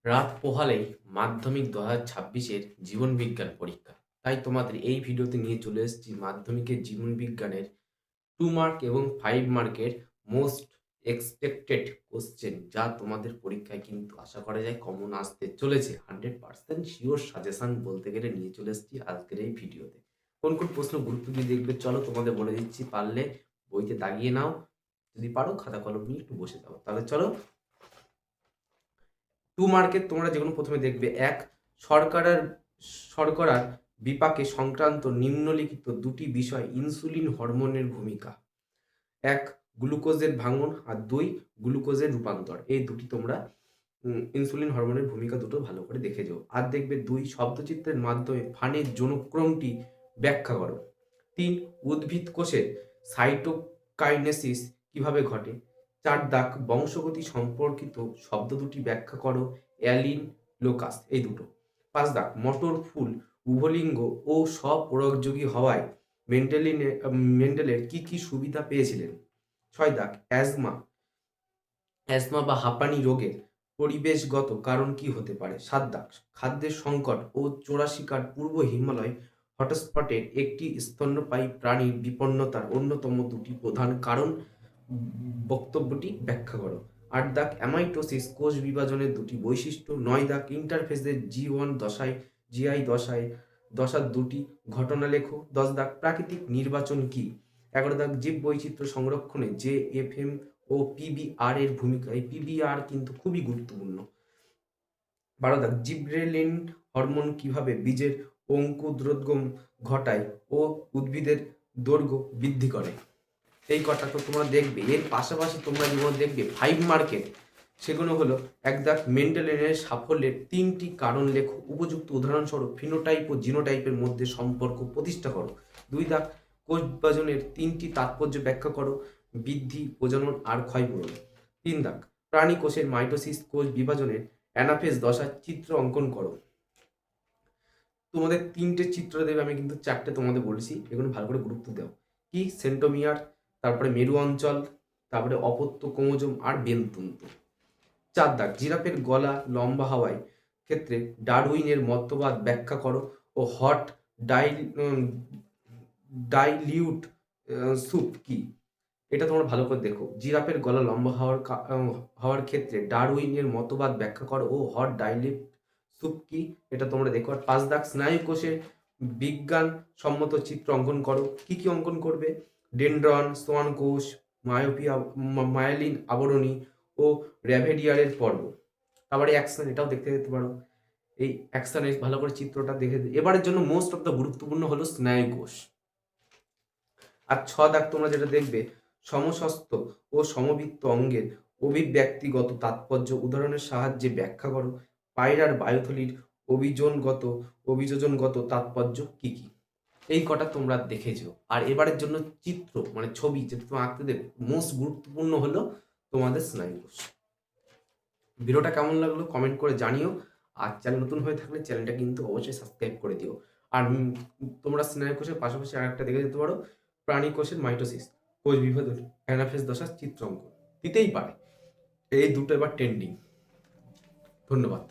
রাত পোহালেই মাধ্যমিক ২০২৬-এর জীবনবিজ্ঞান পরীক্ষা। তাই তোমাদের এই ভিডিওতে নিয়ে চলে এসেছি মাধ্যমিকের জীবনবিজ্ঞানের 2 মার্ক এবং 5 মার্কের মোস্ট এক্সপেক্টেড কোশ্চেন, যা তোমাদের পরীক্ষায় কিন্তু আশা করা যায় কমন আসতে চলেছে। 100% শিওর সাজেশন বলতে গেলে নিয়ে চলে এসেছি আজকের এই ভিডিওতে। কোন কোন প্রশ্ন গুরুত্ব দিয়ে দেখবে চলো তোমাদের বলে দিচ্ছি। পারলে বইতে দাগিয়ে নাও, যদি পারো খাতা কলম নিয়ে একটু বসে যাও। তাহলে চলো। 2 মার্কের তোমরা যেকোনো প্রথমে দেখবে, এক, শর্করার শর্করার বিপাকে সংক্রান্ত নিম্নলিখিত দুটি বিষয় ইনসুলিন হরমোনের ভূমিকা। এক, গ্লুকোজের ভাঙন, আর দুই, গ্লুকোজের রূপান্তর। এই দুটি তোমরা ইনসুলিন হরমোনের ভূমিকা দুটো ভালো করে দেখে যাও। আর দেখবে দুই, শব্দচিত্রের মাধ্যমে ফানের যৌনক্রমটি ব্যাখ্যা করো। তিন, উদ্ভিদ কোষের সাইটোকাইনেসিস কিভাবে ঘটে। চার দাগ, বংশগতি সম্পর্কিত শব্দ দুটি ব্যাখ্যা করো। অ্যালিন, লোকাস, এই দুটো। পাঁচ দাগ, মটর ফুল উভলিঙ্গ ও স্বপরাগযোগী হওয়ায় মেন্ডেলের কি কি সুবিধা পেয়েছিলেন। ছয় দাগ, অ্যাজমা বা হাঁপানি রোগের পরিবেশগত কারণ কি হতে পারে। সাত দাগ, খাদ্যের সংকট ও চোরাশিকার পূর্ব হিমালয় হটস্পটের একটি স্তন্যপায়ী প্রাণীর বিপন্নতার অন্যতম দুটি প্রধান কারণ, বক্তব্যটি ব্যাখ্যা করো। আট দাগ, অ্যামাইটোসিস কোষ বিভাজনের দুটি বৈশিষ্ট্য। নয় দাগ, ইন্টারফেসের G1 দশায় GI দশার দুটি ঘটনা লেখো। 10 দাগ, প্রাকৃতিক নির্বাচন কি। 11 দাগ, জীব বৈচিত্র্য সংরক্ষণে JFM ও PBR এর ভূমিকা। এই PBR কিন্তু খুবই গুরুত্বপূর্ণ। 12 দাগ, জিবরেলিন হরমোন কিভাবে বীজের অঙ্কুরোদ্গম ঘটায় ও উদ্ভিদের দৈর্ঘ্য বৃদ্ধি করে। এই কটা তো তোমরা দেখবে। এর পাশাপাশি তোমরা যেগুলো দেখবে 5 মার্কের, সেগুলো হলো, এক দাগ, মেন্ডেলের সাফল্যের তিনটি কারণ লেখো। উপযুক্ত উদাহরণস্বরূপ ফিনোটাইপ ও জিনোটাইপের মধ্যে সম্পর্ক প্রতিষ্ঠা করো। দুই দাগ, কোষ বিভাজনের তিনটি তাৎপর্য ব্যাখ্যা করো। বৃদ্ধি, প্রজনন আর ক্ষয়পূরণ। তিন দাগ, প্রাণী কোষের মাইটোসিস কোষ বিভাজনের অ্যানাফেজ দশার চিত্র অঙ্কন করো। তোমাদের তিনটে চিত্র দেবে, আমি কিন্তু চারটে তোমাদের বলেছি, এগুলো ভালো করে গুরুত্ব দাও। কি, সেন্টোমিয়ার, তারপরে মেরু অঞ্চল, তারপরে অপত্য ক্রোমোজোম আর বেলতন্তু। চার দাগ, জিরাফের গলা লম্বা হওয়ায় ক্ষেত্রে ডারউইনের মতবাদ ব্যাখ্যা করো ও হট ডাইলিউট স্যুপ কি। এটা তোমরা ভালো করে দেখো। জিরাফের গলা লম্বা হওয়ার ক্ষেত্রে ডারউইনের মতবাদ ব্যাখ্যা করো ও হট ডাইলিউট স্যুপ কি, এটা তোমরা দেখো। আর পাঁচ দাগ, স্নায়ু কোষের বিজ্ঞান সম্মত চিত্র অঙ্কন করো। কি কি অঙ্কন করবে? ডেনড্রন, সোয়ান কোষ, মায়োলিন আবরণী ও র্যাভেডিয়ারের পর্ব। তারপরে অ্যাকশন, এটাও দেখতে যেতে পারো। এই অ্যাকশনে ভালো করে চিত্রটা দেখে এবারের জন্য মোস্ট অফ দ্য গুরুত্বপূর্ণ হলো স্নায়ু কোষ। আর ছ দাগ তোমরা যেটা দেখবে, সমস্ত ও সমবৃত্ত অঙ্গের অভিব্যক্তিগত তাৎপর্য উদাহরণের সাহায্যে ব্যাখ্যা করো। পায়রার বায়ুথলির অভিযোজনগত তাৎপর্য কি কি। এই কটা তোমরা দেখেছো। আর এবারের জন্য চিত্র মানে ছবি যেটা তোমার আঁকতে দেবে, মোস্ট গুরুত্বপূর্ণ হলো তোমাদের স্নায়ু কোষ। ভিডিওটা কেমন লাগলো কমেন্ট করে জানিও। আর চ্যানেল নতুন হয়ে থাকলে চ্যানেলটা কিন্তু অবশ্যই সাবস্ক্রাইব করে দিও। আর তোমরা স্নায়ু কোষের পাশাপাশি আরেকটা দেখে যেতে পারো, প্রাণী কোষের মাইটোসিস কোষ বিভাজন অ্যানাফেজ দশার চিত্র অঙ্কন। দিতেই পারে। এই দুটো এবার ট্রেন্ডিং। ধন্যবাদ।